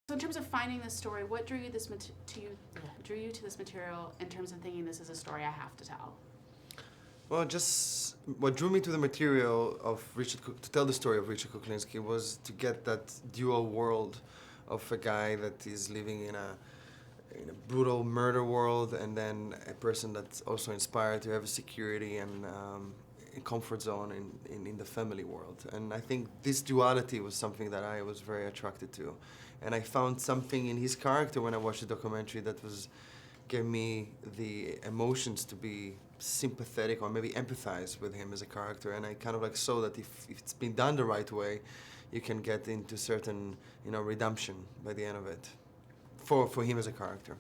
So in terms of finding this story, what drew you to this material in terms of thinking this is a story I have to tell? Well, just what drew me to the material of to tell the story of Richard Kuklinski was to get that dual world of a guy that is living in a brutal murder world, and then a person that's also inspired to have a security and a comfort zone in the family world. And I think this duality was something that I was very attracted to. And I found something in his character when I watched the documentary that gave me the emotions to be sympathetic or maybe empathize with him as a character. And I kind of like saw that if it's been done the right way, you can get into certain, redemption by the end of it for him as a character.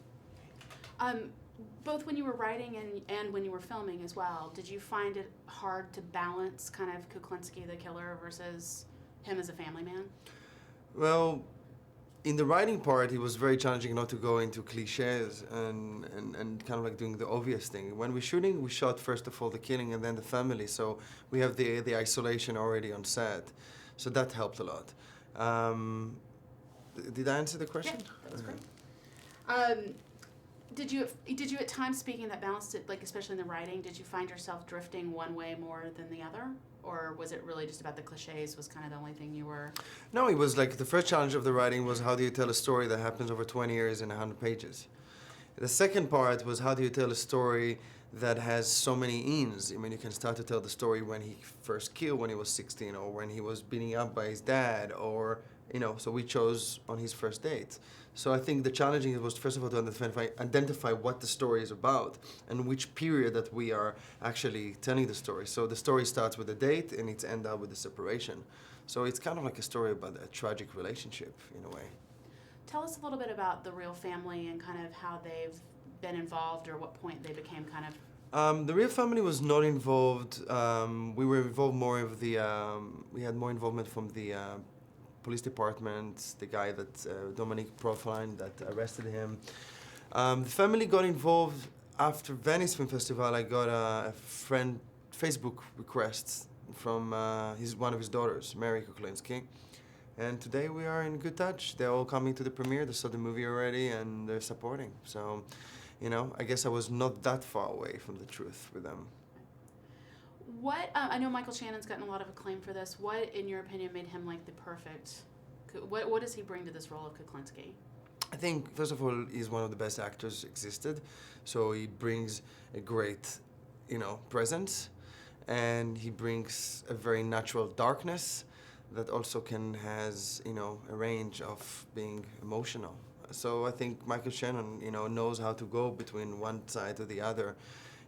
Both when you were writing and when you were filming as well, did you find it hard to balance kind of Kuklinski the killer versus him as a family man? Well, in the writing part, it was very challenging not to go into cliches and kind of like doing the obvious thing. When we're shooting, we shot first of all the killing and then the family, so we have the isolation already on set. So that helped a lot. Did I answer the question? Yeah, that was great. Did you at times, speaking that balanced it, like especially in the writing, did you find yourself drifting one way more than the other? Or was it really just about the cliches was kind of the only thing you were... No, it was like the first challenge of the writing was how do you tell a story that happens over 20 years in 100 pages? The second part was how do you tell a story that has so many ins? I mean, you can start to tell the story when he first killed when he was 16, or when he was beaten up by his dad, or, so we chose on his first date. So I think the challenging was, first of all, to identify what the story is about and which period that we are actually telling the story. So the story starts with a date and it's end up with a separation. So it's kind of like a story about a tragic relationship in a way. Tell us a little bit about the Real family and kind of how they've been involved, or what point they became kind of... The Real family was not involved. We were involved more of we had more involvement from the police department, the guy that Dominic profiled that arrested him. The family got involved after Venice Film Festival. I got a friend Facebook request from one of his daughters, Mary Kuklinski. And today we are in good touch. They're all coming to the premiere. They saw the movie already and they're supporting. So, I guess I was not that far away from the truth with them. I know Michael Shannon's gotten a lot of acclaim for this. What, in your opinion, made him like the perfect... What does he bring to this role of Kuklinski? I think, first of all, he's one of the best actors existed. So he brings a great, presence. And he brings a very natural darkness that also has, a range of being emotional. So I think Michael Shannon, knows how to go between one side to the other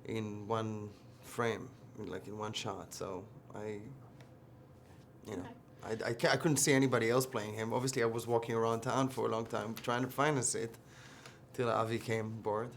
in one frame, like in one shot. So I couldn't see anybody else playing him. Obviously, I was walking around town for a long time trying to find a seat till Avi came bored.